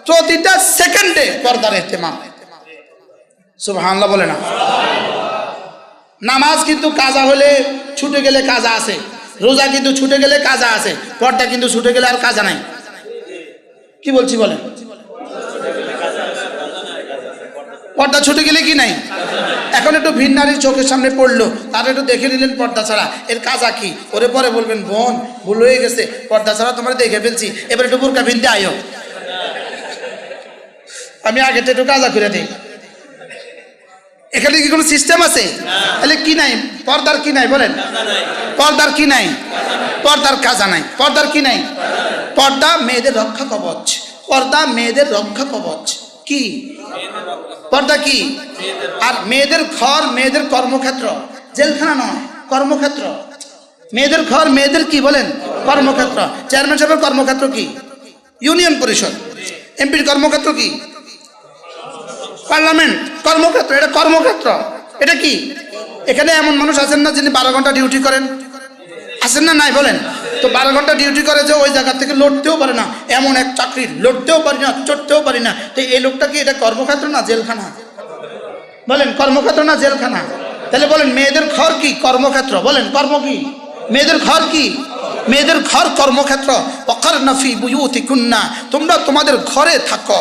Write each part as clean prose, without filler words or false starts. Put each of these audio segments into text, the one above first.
প্রতিটা সেকেন্ডে পর্দার ইহতিমাম। সুবহানাল্লাহ বলে না? নামাজ কিন্তু কাজা হলে ছুটে গেলে কাজা আছে, রোজা কিন্তু ছুটে গেলে কাজা আছে, পর্দা কিন্তু ছুটে গেলে আর কাজা নাই। কি বলছি বলেন? পর্দা ছুটে গেলে কি নাই? এখন একটু ভিন নারীর চোখের সামনে পড়লো, তারা একটু দেখে নিলেন পর্দা ছাড়া, এর কাজা কি? ওরে পরে বলবেন বোন ভুল হয়ে গেছে, পর্দা ছাড়া তোমার দেখে ফেলছি, এবার একটু বোরকা ভিনতে আয়ো, আমি আগে তো একটু কাজা করে দিই। এখানে কি কোনো সিস্টেম আছে? তাহলে কি নাই? পর্দার কি নাই বলেন? পর্দার কি নাই? পর্দার কাজা নাই। পর্দার কি নাই? পর্দা মেয়েদের রক্ষা কবচ। পর্দা মেয়েদের রক্ষা কবচ। কি পর্দা? কি? আর মেয়েদের ঘর, মেয়েদের কর্মক্ষেত্র, জেলখানা নয়, কর্মক্ষেত্র। মেয়েদের ঘর, মেয়েদের কি বলেন? কর্মক্ষেত্র। চেয়ারম্যান সাহেবের কর্মক্ষেত্র কি? ইউনিয়ন পরিষদ। এমপির কর্মক্ষেত্র কি? পার্লামেন্ট। কর্মক্ষেত্র, এটা কর্মক্ষেত্র। এটা কি? এখানে এমন মানুষ আছেন না যিনি 12 ঘন্টা ডিউটি করেন? আছেন না? নাই বলেন? তো 12 ঘন্টা ডিউটি করে যে ওই জায়গা থেকে লড়তেও পারে না, এমন এক চাকরি, লড়তেও পারি না, চড়তেও পারি না, তো এই লোকটা কি এটা কর্মক্ষেত্র না জেলখানা? বলেন কর্মক্ষেত্র না জেলখানা? তাহলে বলেন মেয়েদের ঘর কি? কর্মক্ষেত্র। বলেন কর্ম কি? মেয়েদের ঘর কি? মেয়েদের ঘর কর্মক্ষেত্র। ওয়াকারনা ফি বুয়ুতিকুন্না, তোমরা তোমাদের ঘরে থাকো।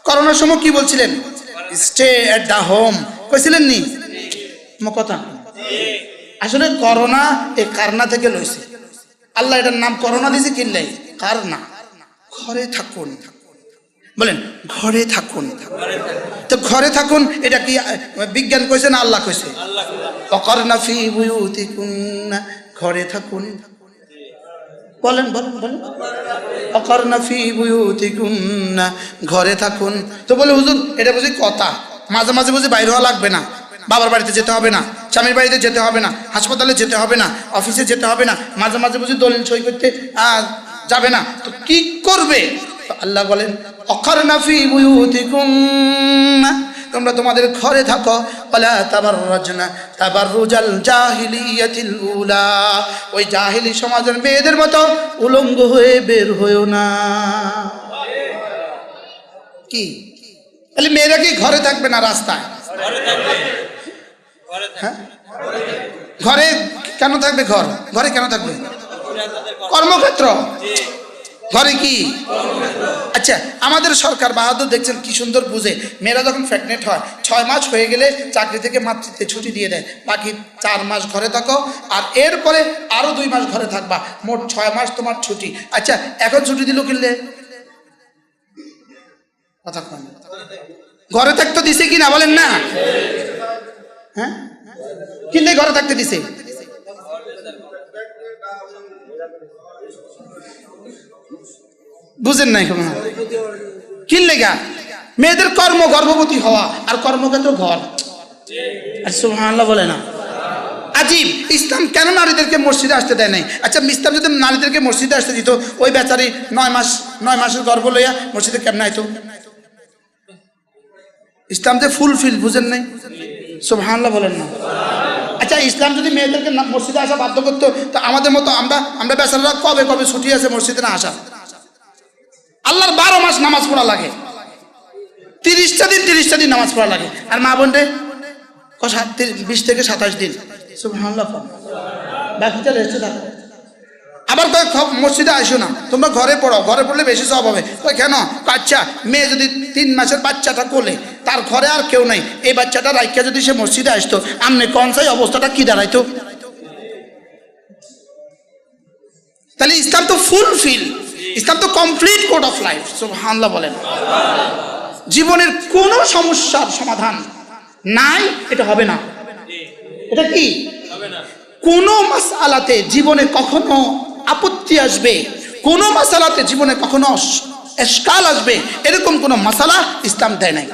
করোনার সময় কি বলছিলেন? স্টে এট দ্য হোম কইছিলেন নি? কথা আসলে করোনা এই কারনা থেকে লইছে, আল্লাহ এটার নাম করোনা দিয়েছে কিনলে কারনা। ঘরে থাকুন, বলেন ঘরে থাকুন। তো ঘরে থাকুন এটা কি বিজ্ঞান কইছে না আল্লাহ কইছে? ওয়াকারনা ফি বুয়ুতিকুন্না, ঘরে থাকুন। বলেন বলেন বলেন, ওয়াকারনা ফি বুয়ুতিকুন্না, ঘরে থাকুন। তো বলে হুজুর এটা বুঝি কথা, মাঝে মাঝে বুঝি বাইরে হওয়া লাগবে না, বাবার বাড়িতে যেতে হবে না, স্বামীর বাড়িতে যেতে হবে না, হাসপাতালে যেতে হবে না, অফিসে যেতে হবে না, মাঝে মাঝে বুঝি দলিল সই করতে যাবে না, তো কি করবে? আল্লাহ বলেন ওয়াকারনা ফি বুয়ুতিকুন্না, তোমরা তোমাদের ঘরে থাকো। ওয়ালা তাবাররাজনা তাবাররুজাল জাহিলিয়াতিল উলা, ওই জাহিলি সমাজের মেয়েদের মতো উলঙ্গ হয়ে বের হয়েও না। কি তাহলে মেয়েরা কি ঘরে থাকবে না রাস্তায়? হ্যাঁ, ঘরে কেন থাকবে? ঘরে কেন থাকবে? কর্মক্ষেত্র। ঘরে কি? আচ্ছা, আমাদের সরকার বাহাদুর দেখছেন কি সুন্দর বুঝে, মেয়েরা যখন প্রেগনেন্ট হয় 6 মাস হয়ে গেলে চাকরি থেকে মাতৃত্বে ছুটি দিয়ে দেয়, বাকি 4 মাস ঘরে থাকো, আর এরপরে আরো 2 মাস ঘরে থাকবা, মোট 6 মাস তোমার ছুটি। আচ্ছা, এখন ছুটি দিল কিনলে কথা কন, ঘরে থাকতে দিছে কি না বলেন না? হ্যাঁ, কিনলে ঘরে থাকতে দিছে। বুঝেন নাই কি লেগা? মেয়েদের কর্ম গর্ভবতী হওয়া আর কর্মক্ষেত্র ঘর। সুবহানাল্লাহ বলে না? আজীব। ইসলাম কেন নারীদেরকে মসজিদে আসতে দেয় নাই? আচ্ছা, ইসলাম যদি নারীদেরকে মসজিদে আসতে দিত, ওই বেচারি 9 মাসের গর্ভ লইয়া মসজিদে কেমন আইতো? ইসলাম যে ফুলফিল, বুঝেন নাই? সুবহানাল্লাহ বলেন না? আচ্ছা, ইসলাম যদি মেয়েদেরকে মসজিদে আসা বাধ্য করতো, তো আমাদের মতো আমরা বেচারারা কবে কবে ছুটি আছে মসজিদে না আসা? আল্লাহর 12 মাস নামাজ পড়া লাগে, 30টা দিন নামাজ পড়া লাগে, আর মা বোন রে 20 থেকে 27 দিন। সুবহানাল্লাহ। বাকিটা রেস্টে থাকো। আবার মসজিদে আসো না, তোমরা ঘরে পড়ো, ঘরে পড়লে বেশি সওয়াব হবে। কেন? আচ্ছা, মেয়ে যদি 3 মাসের বাচ্চাটা কোলে, তার ঘরে আর কেউ নাই, এই বাচ্চাটা রাইখা যদি সে মসজিদে আসতো, আমনে কনসাই অবস্থাটা কি দাঁড়াইতো? তাহলে ইসলাম তো ফুলফিল, ইসলাম তো কমপ্লিট কোড অফ লাইফ। সুবহানাল্লাহ বলেন। জীবনের কোন সমস্যার সমাধান নাই, এটা হবে না। এটা কি? কোন মাসআলাতে জীবনে কখনো আপত্তি আসবে, কোন মাসআলাতে জীবনে কখনো ইশকাল আসবে, এরকম কোন মাসআলা ইসলাম দেয় নাই।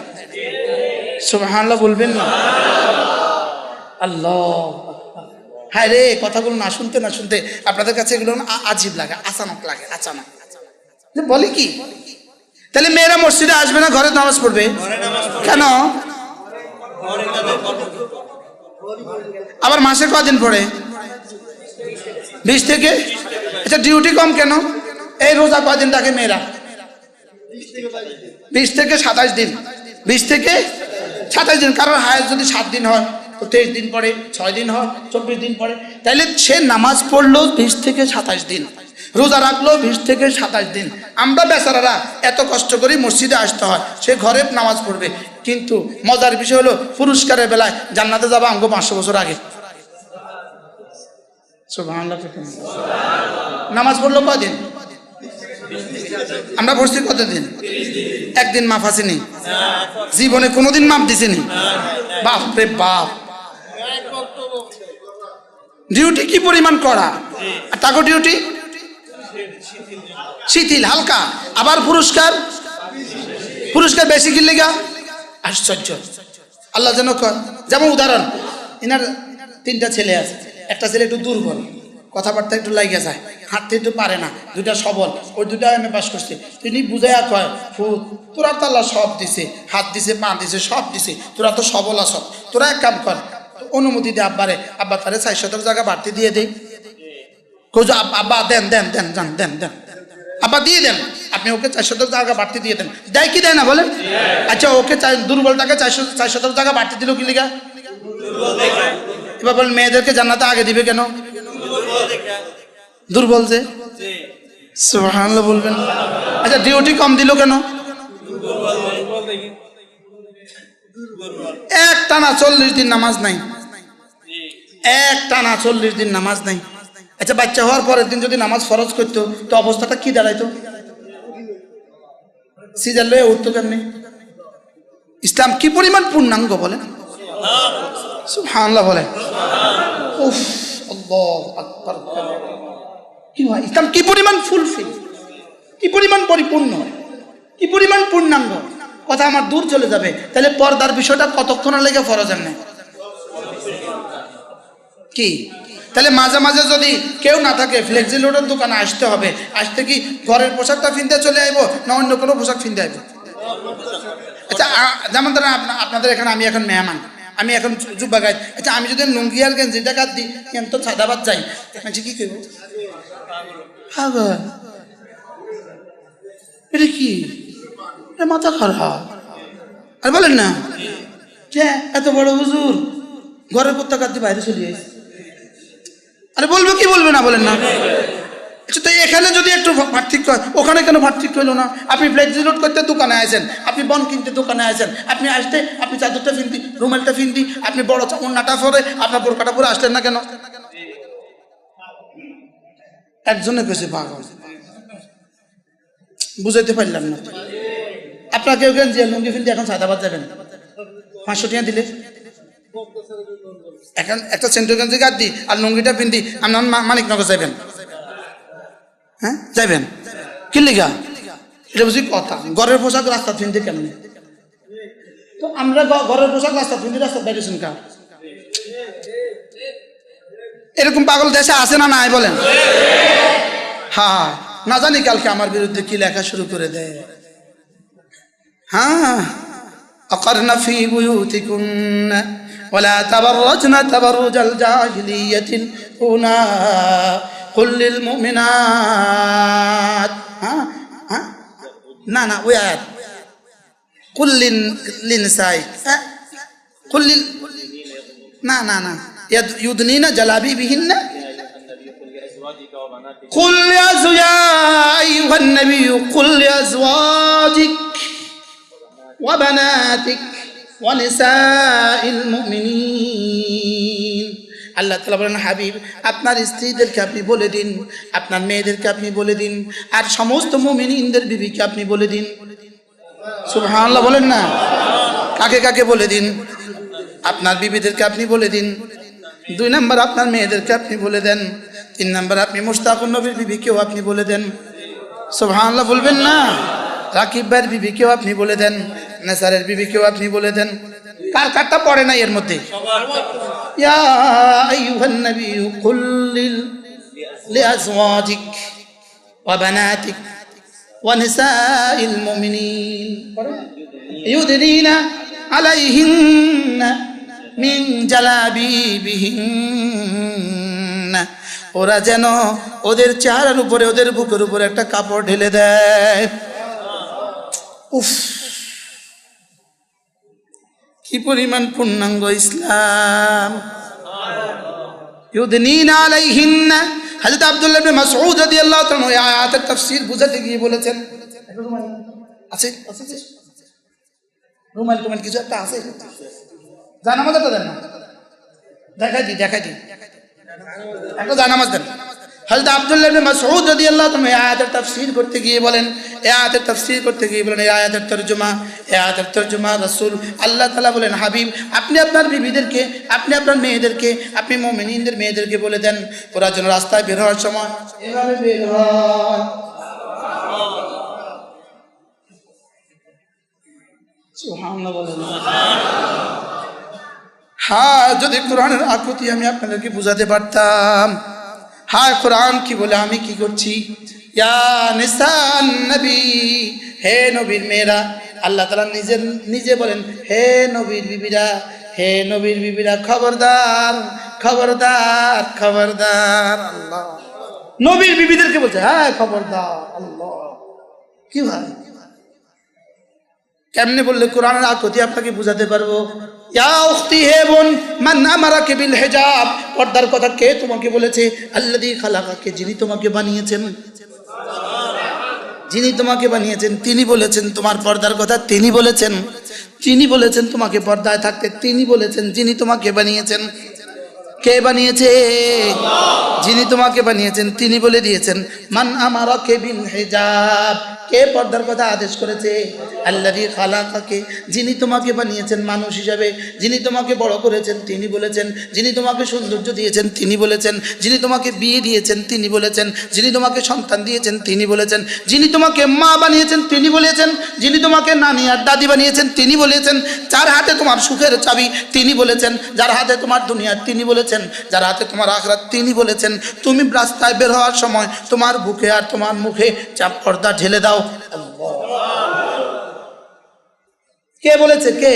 সুবহানাল্লাহ বলবেন না? আল্লাহ, হ্যাঁ রে, কথাগুলো না শুনতে আপনাদের কাছে এগুলো আজীব লাগে, আচানক লাগে, আচানক বলি কি? তাহলে মেয়েরা মসজিদে আসবে না, ঘরে নামাজ পড়বে কেন? আবার মাসে কদিন পড়ে? 20 থেকে। আচ্ছা, ডিউটি কম কেন? এই রোজা কদিন থাকে মেয়েরা? 20 থেকে 27 দিন, 20 থেকে 27 দিন। কারণ হায়াত যদি 7 দিন হয় তো 23 দিন পরে, 6 দিন হয় 24 দিন পরে। তাইলে সে নামাজ পড়লো 20 থেকে 27 দিন, রোজা রাখলো 20 থেকে 27 দিন। আমরা বেচারারা এত কষ্ট করে মসজিদে আসতে হয়, সে ঘরে নামাজ পড়বে। কিন্তু মজার বিষয় হলো পুরস্কারের বেলায় জান্নাতে যাবো আমগো 500 বছর আগে। সুবহানাল্লাহ। নামাজ পড়লো কদিন? আমরা পড়ছি কতদিন? একদিন মাফ আসেনি, জীবনে কোনোদিন মাফ দিছেনি? বাপ রে বাপ, ডিউটি কি পরিমাণ করা, আর তাকে ডিউটি শিথিল হালকা। আবার পুরস্কার বেশি কি লেগা? আশ্চর্য। আল্লাহ যেন কয়, যেমন উদাহরণ, এনার 3টা ছেলে আছে। একটা ছেলে একটু দুর্বল, কথাবার্তা একটু লাগিয়ে যায়, হাঁটতে একটু পারে না, 2টা সবল, ওই 2টা এমএ পাস করছে। তিনি বুঝাইয়া কয়, ফুট তোরা তো আল্লাহ সব দিছে, হাত দিছে, পা দিছে, সব দিছে, তোরা তো সবল আস, তোরা এক কাম কর, অনুমতি দে আব্বারে, আব্বা তারে 400 জায়গা বাড়তি দিয়ে দেই। কই আব্বা দেন দেন দেন দেন দেন দেন, আব্বা দিয়ে দেন, আপনি ওকে 400 জায়গা বাড়তি দিয়ে দেন। দেয় কি দেয় না বলেন? আচ্ছা, ওকে দুর্বলটাকে 400 জায়গা বাড়তি দিল কি লিগা? এবার বলেন মেয়েদেরকে জান্নাতে আগে দিবে কেন? দুর্বল যে। সুবহানাল্লাহ বলবেন। আচ্ছা, ডিউটি কম দিল কেন? এক টানা 40 দিন নামাজ নাই, এক টানা 40 দিন নামাজ নাই। আচ্ছা, বাচ্চা হওয়ার পরের দিন যদি নামাজ ফরজ করতো তো অবস্থাটা কি দাঁড়াইতো? সিজার লয়ে উঠতো কেমনি? ইসলাম কি পরিমাণ পূর্ণাঙ্গ বলেন? সুবহানাল্লাহ বলেন। উফ, আল্লাহু আকবার। কি হয় ইসলাম, কি পরিমাণ ফুলফিল, কি পরিমাণ পরিপূর্ণ, কি পরিমাণ পূর্ণাঙ্গ। কথা আমার দূর চলে যাবে। তাহলে পর্দার বিষয়টা কতক্ষণ লেগে ফরজের নেই কি? তাহলে মাঝে মাঝে যদি কেউ না থাকে, ফ্লেক্সি লোডের দোকানে আসতে হবে। আসতে কি ঘরের পোশাকটা ফিনতে চলে আইব না অন্য কোনো পোশাক ফিনতে আইব? আচ্ছা, যেমন ধরেন আপনাদের এখানে আমি এখন মেহমান, আমি এখন জুব্বা গাই। আচ্ছা, আমি যদি লুঙ্গি আর গেঞ্জিটা কাট দিই, কেন তো সাদাবাদ যাই, আচ্ছা কি করবো? এটা কি, মাথা খারাপ। আর বলেন না যে এত বড় হুজুর ঘরের কুত্তা কাট দিয়ে বাইরে চলে আসে, আরে বলবো কি বলবে না বলেন না? আচ্ছা, তো এখানে যদি একটু পার্থক্য হয়, ওখানে কেন পার্থক্য হইলো না? আপনি ফ্লেক্সি লোড করতে দোকানে আসেন, আপনি বন কিনতে দোকানে আসেন, আপনি আসতে আপনি চাদরটা ফিনতি, রুমালটা ফিনতি, আপনি বড় ওন্নাটা পরে, আপনার বোরকাটা পরে আসলেন না কেন? একজনে কেছে পাগল, বুঝাইতে পারলাম না। আপনার কেউ কেন যে লুঙ্গি ফিনতি এখন সাদাবাদ যাবেন, 500 টাকা দিলে এখন একটা সেন্ট্রাল গঞ্জি গাদ দি আর লুঙ্গিটা পিন্দি আপনার মানিকনগর যাবেন? হ্যাঁ যাবেন কি লিগা? এটা বুঝি কথা। ঘরের পোশাক রাস্তা ফিনতে কেমন? তো আমরা ঘরের পোশাক রাস্তা ফিনতে রাস্তা বাইরেছেন কা? এরকম পাগল দেশে আছে না নাই বলেন? হ্যাঁ, না জানি কালকে আমার বিরুদ্ধে কি লেখা শুরু করে দেয়। হ্যাঁ, আকারনা ফি বুয়ুতিকুন্না ওয়ালা তাবাররাজনা তাবাররুজাল জাহিলিয়াতিল উলা কুল লিল মুমিনাত। হ্যাঁ হ্যাঁ, না না, ওই আয়াত কুল লিনসাই, কুল লিল, না না না, ইউদনিনা জালাবিবিহিন্না কুল ইয়া আইয়ুহান নাবিয়্যু কুল লিআজওয়াজিক ওয়া বানাতিক ওয়া নিসাইল মুমিনিন। আল্লাহ তাআলা বলেন, হাবিব আপনার স্ত্রীদেরকে আপনি বলে দিন, আপনার মেয়েদেরকে আপনি বলে দিন, আর সমস্ত মুমিনিনদের বিবিকে আপনি বলে দিন। সুবহানাল্লাহ বলেন না? কাকে কাকে বলে দিন? আপনার বিবিদেরকে আপনি বলে দিন। 2 নম্বর আপনার মেয়েদেরকে আপনি বলে দেন। 3 নম্বর আপনি মুশতাকুন নবীর বিবিকেও আপনি বলে দেন। সুবহানাল্লাহ বলবেন না? রাকিব ভাইয়ের বিবিকেও আপনি বলে দেন, নেসারের বিবিকেও আপনি বলে দেন। কার কারটা পড়ে না এর মধ্যে? ইয়া আইয়ুহান নাবিয়্যু কুল লিআজওয়াজিক ওয়া বানাতিক ওয়া নিসাইল মুমিনিন ইউদনিনা আলাইহিন্না মিন জালাবিবিহিন্না, ওরা যেন ওদের চেহারার উপরে, ওদের বুকের উপরে একটা কাপড় ঢেলে দেয়। উফ, কি পরিমাণ পূর্ণাঙ্গ ইসলাম। ইউদনিনা আলাইহিন্না, হযরত আব্দুল্লাহ ইবনে মাসউদ রাদিয়াল্লাহু তাআলা এই আয়াতের তাফসীর বুঝাতে গিয়ে বলেছেন, আছে রুমাল টুমাল কিছু একটা আছে, জানামাজটা দেন না, দেখাই দিই একটা জানামাজ দেন। হযরত আব্দুল্লাহ ইবনে মাসউদ রাদিয়াল্লাহু তাআলা এই আয়াতের তাফসীর করতে গিয়ে বলেন, এই আয়াতের তরজমা রাসূল আল্লাহ তাআলা বলেন, হাবিব আপনি আপনার বিবিদেরকে, আপনি আপনার মেয়েদেরকে, আপনি মুমিনিনদের মেয়েদেরকে বলে দেন ওরা যেন রাস্তায় বের হওয়ার সময় এভাবে বের হয়। সুবহানাল্লাহ বলেন। হ্যাঁ, যদি কোরআনের আকৃতি আমি আপনাদেরকে বুঝাতে পারতাম। হ্যাঁ, কোরআন কি বলে, আমি কি করছি। ইয়া নিসান নবী, হে নবীর মেয়েরা, আল্লাহ তাআলা নিজে বলেন, হে নবীর বিবিরা, হে নবীর বিবিরা, খবরদার খবরদার খবরদার। আল্লাহ নবীর বিবিদেরকে বলছে, হ্যাঁ খবরদার। আল্লাহ কি ভাই, কেমনে বললে কোরআনের আকৃতি আপনাকে বুঝাতে পারবো। ইয়া উখতি, হে বোন, মান আমারাকে বিল হিজাব, পর্দার কথা কে তোমাকে বলেছে। আল্লাযী খালাকাকে, যিনি তোমাকে বানিয়েছেন, যিনি তোমাকে বানিয়েছেন তিনি বলেছেন তোমার পর্দার কথা, তিনি বলেছেন তোমাকে পর্দায় থাকতে, তিনি বলেছেন। যিনি তোমাকে বানিয়েছেন, কে বানিয়েছে? যিনি তোমাকে বানিয়েছেন তিনি বলে দিয়েছেন, মান আমারাকে বিল হিজাব, কে পর্দার কথা আদেশ করেছে? আল্লাযী খালাকাকে, যিনি তোমাকে বানিয়েছেন মানুষ হিসাবে, যিনি তোমাকে বড় করেছেন তিনি বলেছেন, যিনি তোমাকে সৌন্দর্য দিয়েছেন তিনি বলেছেন, যিনি তোমাকে বিয়ে দিয়েছেন তিনি বলেছেন, যিনি তোমাকে সন্তান দিয়েছেন তিনি বলেছেন, যিনি তোমাকে মা বানিয়েছেন তিনি বলেছেন, যিনি তোমাকে নানি আর দাদি বানিয়েছেন তিনি বলেছেন, যার হাতে তোমার সুখের চাবি তিনি বলেছেন, যার হাতে তোমার দুনিয়া তিনি বলেছেন, যার হাতে তোমার আখিরাত তিনি বলেছেন। তুমি রাস্তায় বের হওয়ার সময় তোমার বুকে আর তোমার মুখে চাপ পর্দা ঢেলে দাও। কে বলেছে? কে?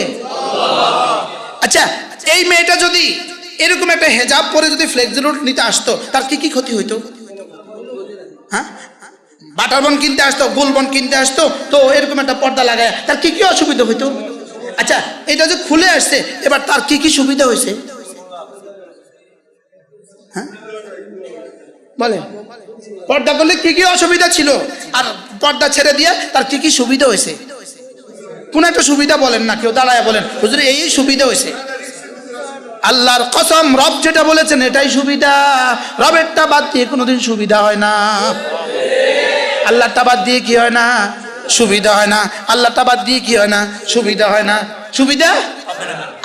আচ্ছা, এই মেয়েটা যদি এরকম একটা হেজাব পরে যদি ফ্লেক্সি রোড নিতে আসতো, তার কি কি ক্ষতি হইতো? হ্যাঁ, বাটার বন কিনতে আসতো, গোল বন কিনতে আসতো, তো এরকম একটা পর্দা লাগায় তার কি কি অসুবিধা হইতো? আচ্ছা, এটা যে খুলে আসছে, এবার তার কি কি সুবিধা হয়েছে? হ্যাঁ বলেন, পর্দা করলে কি কি অসুবিধা ছিল, আর পর্দা ছেড়ে দিয়ে তার কি কি সুবিধা হয়েছে? কোন একটা সুবিধা বলেন না, কেউ দাঁড়ায় বলেন হুজুর এই সুবিধা হয়েছে। আল্লাহর কসম, রব যেটা বলেছেন এটাই সুবিধা। রবেরটা বাদ দিয়ে কোনোদিন সুবিধা হয় না। আল্লাহটা বাদ দিয়ে কি হয় না? সুবিধা হয় না। আল্লাহটা বাদ দিয়ে কি হয় না? সুবিধা হয় না। সুবিধা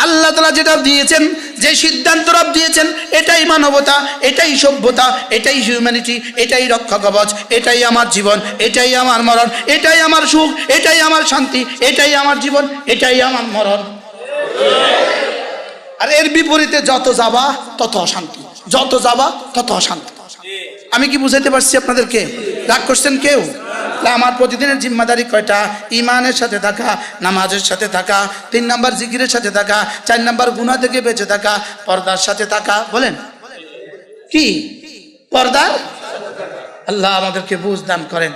আল্লাহ তাআলা যেটা দিয়েছেন, যে সিদ্ধান্ত রব দিয়েছেন, এটাই মানবতা, এটাই সভ্যতা, এটাই হিউম্যানিটি, এটাই রক্ষা কবচ, এটাই আমার জীবন, এটাই আমার মরণ, এটাই আমার সুখ, এটাই আমার শান্তি, এটাই আমার জীবন, এটাই আমার মরণ। আর এর বিপরীতে যত যাবা তত অশান্তি, যত যাবা তত অশান্তি। আমি কি বুঝাইতে পারছি আপনাদেরকে? রাগ করছেন কেউ? আমার প্রতিদিনের জিম্মাদারি কয়টা? ইমানের সাথে থাকা, নামাজের সাথে থাকা, 3 নাম্বার জিকিরের সাথে থাকা, 4 নাম্বার গুনাহ থেকে বেঁচে থাকা, পর্দার সাথে থাকা। বলেন কি? পর্দা। আল্লাহ আমাদেরকে বুঝ দান করেন।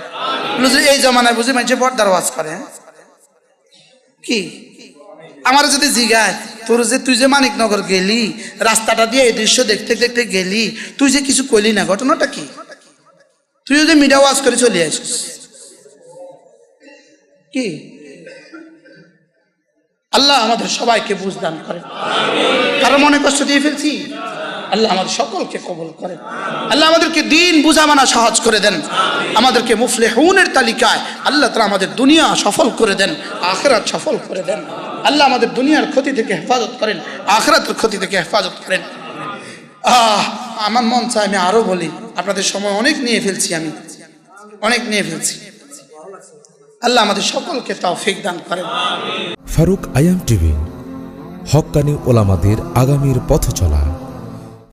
এই জমানায় বুঝি মানুষ পর্দার ওয়াজ করে কি? আমার যদি জিগায় তোর যে তুই যে মানিকনগর গেলি, রাস্তাটা দিয়ে এই দৃশ্য দেখতে দেখতে গেলি, তুই যে কিছু কইলি না, ঘটনাটা কি? তুই যদি মিডিয়া ওয়াজ করে চলে আসিস কি? আল্লাহ আমাদের সবাইকে বুঝ দান করেন। কারো মনে কষ্ট দিয়ে ফেলছি, আল্লাহ আমাদের সকলকে কবুল করেন। আল্লাহ আমাদেরকে দিন বুঝা মানা সহজ করে দেন। আমাদেরকে মুফলিহুনের তালিকায় আল্লাহ তাআলা আমাদের দুনিয়া সফল করে দেন, আখিরাত সফল করে দেন। আল্লাহ আমাদের দুনিয়ার ক্ষতি থেকে হেফাজত করেন, আখিরাতের ক্ষতি থেকে হেফাজত করেন। আমার মন চায় আমি আরো বলি, আপনাদের সময় অনেক নিয়ে ফেলছি, আমি অনেক নিয়ে ফেলছি। আল্লাহ আমাদের সকলকে তৌফিক দান করেন। ফারুক আয়াম টিভি, হক্কানি ওলামাদের আগামীর পথ চলা।